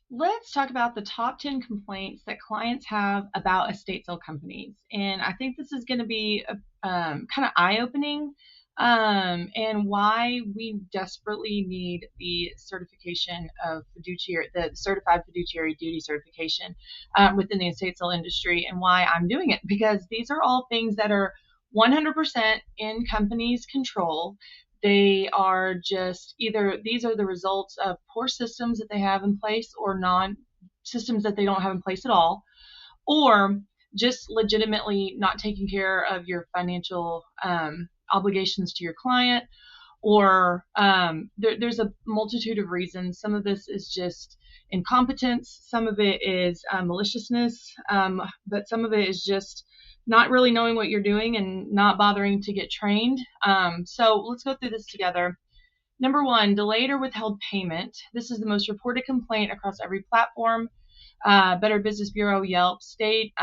Let's talk about the top 10 complaints that clients have about estate sale companies. And I think this is going to be kind of eye opening, and why we desperately need the certification of fiduciary, the certified fiduciary duty certification within the estate sale industry, and why I'm doing it. Because these are all things that are 100% in companies' control. They are just either these are the results of poor systems that they have in place, or non systems that they don't have in place at all, or just legitimately not taking care of your financial obligations to your client, or there's a multitude of reasons. Some of this is just incompetence, some of it is maliciousness, but some of it is just not really knowing what you're doing and not bothering to get trained. So let's go through this together. Number one, delayed or withheld payment. This is the most reported complaint across every platform. Better Business Bureau, Yelp, state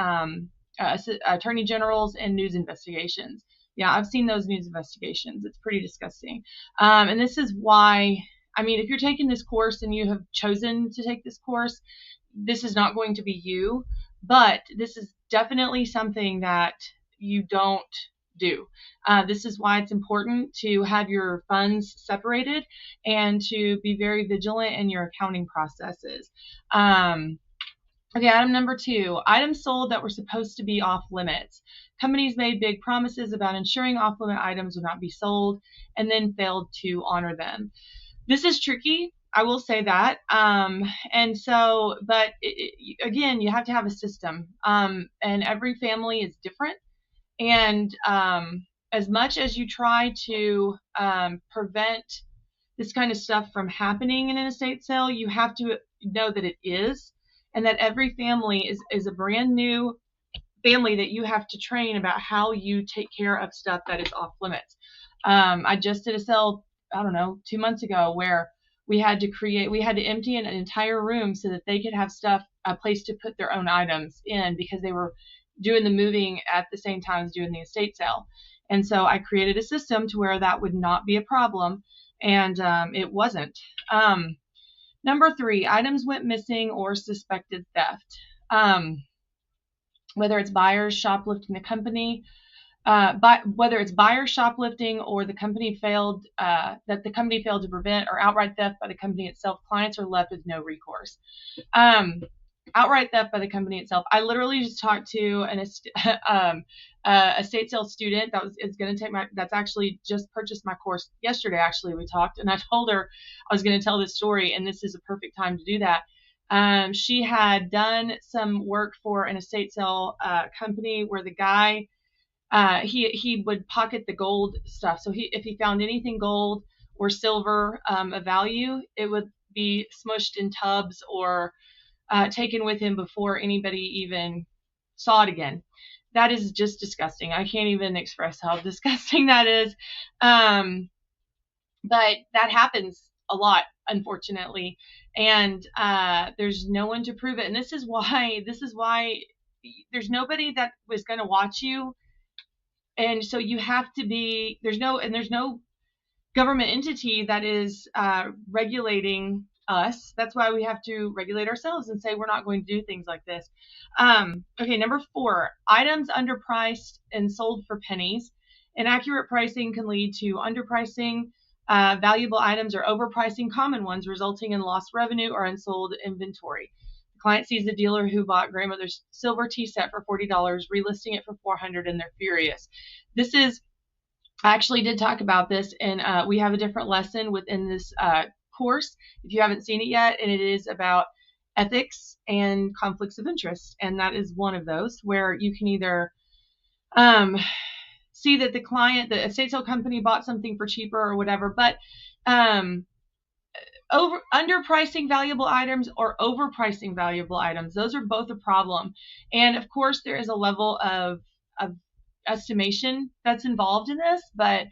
attorney generals, and news investigations. Yeah, I've seen those news investigations. It's pretty disgusting. And this is why, I mean, if you're taking this course and you have chosen to take this course, this is not going to be you, but this is definitely something that you don't do. This is why it's important to have your funds separated and to be very vigilant in your accounting processes. Okay, item number two, items sold that were supposed to be off limits. Companies made big promises about ensuring off limit items would not be sold and then failed to honor them. This is tricky, I will say that. And so, but again, you have to have a system, and every family is different. And as much as you try to prevent this kind of stuff from happening in an estate sale, you have to know that it is, and that every family is a brand new family that you have to train about how you take care of stuff that is off limits. I just did a sale, I don't know, 2 months ago, where we had to empty an entire room so that they could have stuff, a place to put their own items in, because they were doing the moving at the same time as doing the estate sale. And so I created a system to where that would not be a problem, and it wasn't. Number three, items went missing or suspected theft. Whether it's buyers shoplifting the company, whether it's buyer shoplifting or the company failed to prevent, or outright theft by the company itself, clients are left with no recourse. Outright theft by the company itself. I literally just talked to a estate sales student that's actually just purchased my course yesterday. Actually, we talked, and I told her I was going to tell this story, and this is a perfect time to do that. She had done some work for an estate sale company where the guy, he would pocket the gold stuff. So if he found anything gold or silver of value, it would be smushed in tubs or taken with him before anybody even saw it again. That is just disgusting. I can't even express how disgusting that is. But that happens a lot, unfortunately, and there's no one to prove it. And this is why there's nobody that was going to watch you. And so you have to be, there's no government entity that is regulating us. That's why we have to regulate ourselves and say we're not going to do things like this. Okay, number four, items underpriced and sold for pennies. Inaccurate pricing can lead to underpricing valuable items, or overpricing common ones, resulting in lost revenue or unsold inventory. The client sees the dealer who bought grandmother's silver tea set for $40, relisting it for $400, and they're furious. I actually did talk about this, and we have a different lesson within this course, if you haven't seen it yet, and it is about ethics and conflicts of interest. And that is one of those where you can either see that the estate sale company bought something for cheaper or whatever, but underpricing valuable items or overpricing valuable items, those are both a problem. And of course, there is a level of estimation that's involved in this, but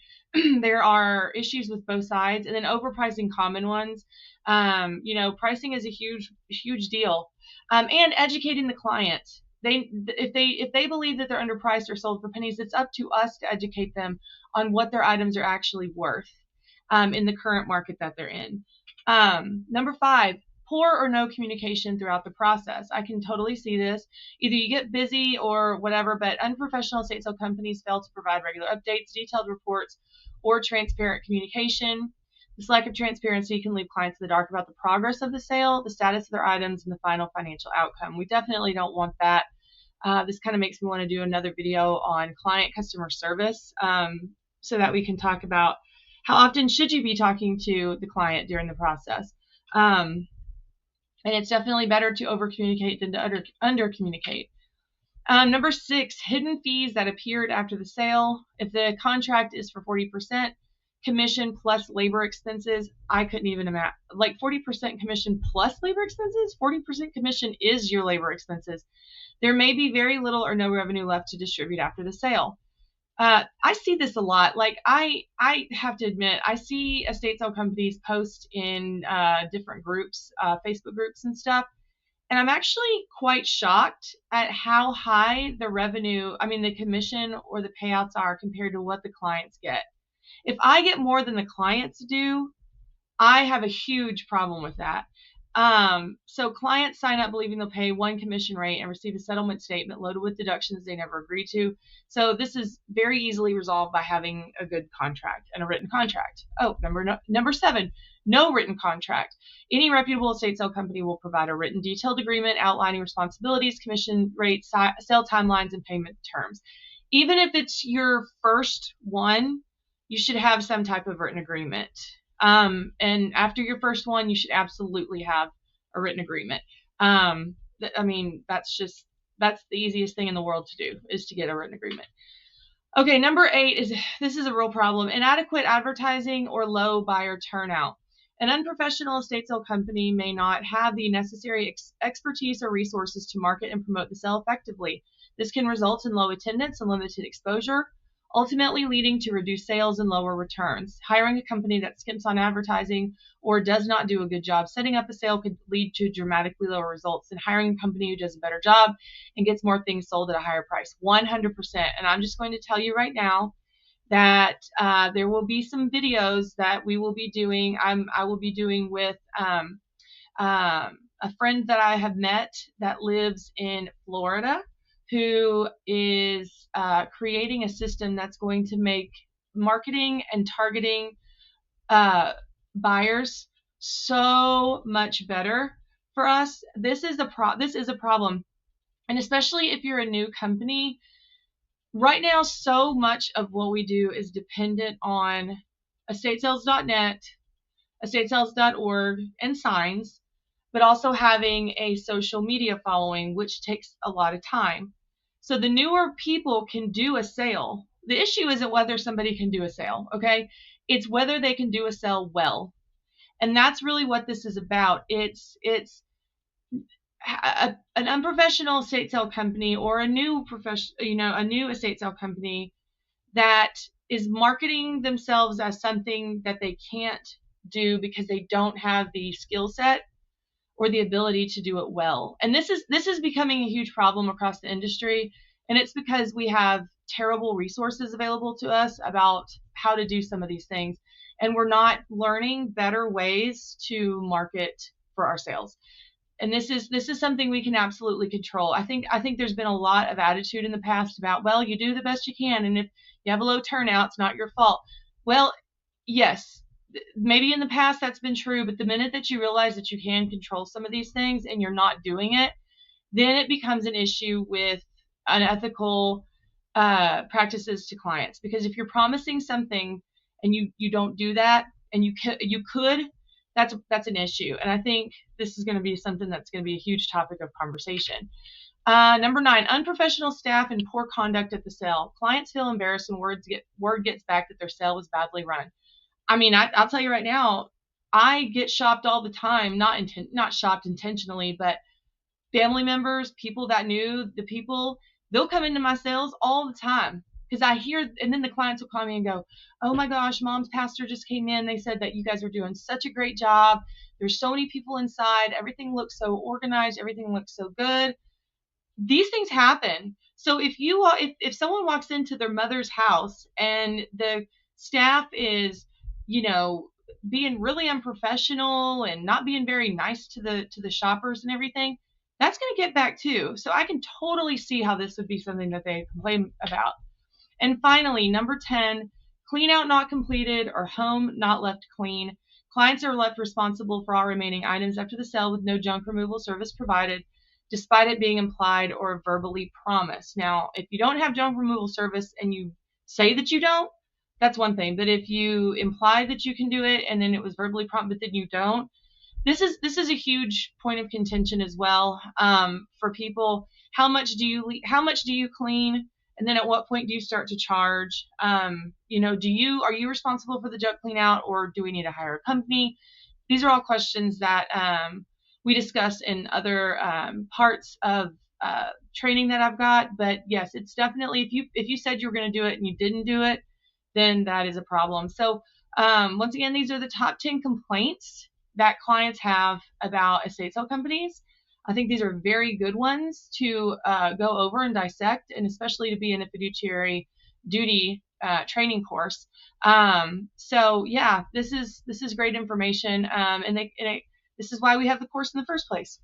there are issues with both sides. And then overpricing common ones, pricing is a huge deal. And educating the client. If they believe that they're underpriced or sold for pennies, it's up to us to educate them on what their items are actually worth in the current market that they're in. Number five, poor or no communication throughout the process. I can totally see this. Either you get busy or whatever, but unprofessional estate sale companies fail to provide regular updates, detailed reports, or transparent communication. This lack of transparency can leave clients in the dark about the progress of the sale, the status of their items, and the final financial outcome. We definitely don't want that. This kind of makes me want to do another video on client customer service, so that we can talk about how often should you be talking to the client during the process. And it's definitely better to over communicate than to under communicate. Number 6, hidden fees that appeared after the sale. If the contract is for 40% commission plus labor expenses, I couldn't even imagine, like 40% commission plus labor expenses. 40% commission is your labor expenses. There may be very little or no revenue left to distribute after the sale. I see this a lot. Like I have to admit, I see estate sale companies post in different groups, Facebook groups and stuff. And I'm actually quite shocked at how high the revenue, the commission or the payouts are compared to what the clients get. If I get more than the clients do, I have a huge problem with that. So clients sign up believing they'll pay one commission rate and receive a settlement statement loaded with deductions they never agreed to. So this is very easily resolved by having a good contract and a written contract. Oh, number 7, no written contract. Any reputable estate sale company will provide a written detailed agreement outlining responsibilities, commission rates, sale timelines, and payment terms. Even if it's your first one, you should have some type of written agreement. And after your first one, you should absolutely have a written agreement. That's the easiest thing in the world to do, is to get a written agreement. Okay, number 8 this is a real problem: inadequate advertising or low buyer turnout. An unprofessional estate sale company may not have the necessary expertise or resources to market and promote the sale effectively. This can result in low attendance and limited exposure, ultimately leading to reduced sales and lower returns. Hiring a company that skimps on advertising or does not do a good job setting up a sale could lead to dramatically lower results than hiring a company who does a better job and gets more things sold at a higher price. 100%. And I'm just going to tell you right now that there will be some videos that we will be doing. I will be doing with a friend that I have met that lives in Florida, who is creating a system that's going to make marketing and targeting buyers so much better for us. This is a problem, and especially if you're a new company. Right now, so much of what we do is dependent on estatesales.net, estatesales.org, and signs, but also having a social media following, which takes a lot of time. So the newer people can do a sale. The issue isn't whether somebody can do a sale, okay? It's whether they can do a sale well. And that's really what this is about. It's an unprofessional estate sale company or a new estate sale company that is marketing themselves as something that they can't do because they don't have the skill set or the ability to do it well. And this is becoming a huge problem across the industry, and it's because we have terrible resources available to us about how to do some of these things, and we're not learning better ways to market for our sales. And this is something we can absolutely control. I think there's been a lot of attitude in the past about, well, you do the best you can, and if you have a low turnout, it's not your fault. Well, yes, maybe in the past that's been true, but the minute that you realize that you can control some of these things and you're not doing it, then it becomes an issue with unethical practices to clients. Because if you're promising something and you don't do that, and you could, that's an issue. And I think this is going to be something that's going to be a huge topic of conversation. Number 9, unprofessional staff and poor conduct at the sale. Clients feel embarrassed when word gets back that their sale was badly run. I'll tell you right now, I get shopped all the time, not shopped intentionally, but family members, people that knew the people, they'll come into my sales all the time because I hear, and then the clients will call me and go, oh my gosh, mom's pastor just came in. They said that you guys are doing such a great job. There's so many people inside. Everything looks so organized. Everything looks so good. These things happen. So if someone walks into their mother's house and the staff is, being really unprofessional and not being very nice to the shoppers and everything, that's going to get back too. So I can totally see how this would be something that they complain about. And finally, number 10, clean out not completed or home not left clean. Clients are left responsible for all remaining items after the sale with no junk removal service provided, despite it being implied or verbally promised. Now, if you don't have junk removal service and you say that you don't, that's one thing. But if you imply that you can do it and then it was verbally promised, but then you don't, this is a huge point of contention as well, for people. How much do you clean, and then at what point do you start to charge? Are you responsible for the junk clean out, or do we need to hire a company? These are all questions that we discuss in other parts of training that I've got. But yes, it's definitely, if you said you were going to do it and you didn't do it, then that is a problem. So once again, these are the top 10 complaints that clients have about estate sale companies. I think these are very good ones to go over and dissect, and especially to be in a fiduciary duty training course. So yeah, this is great information, this is why we have the course in the first place.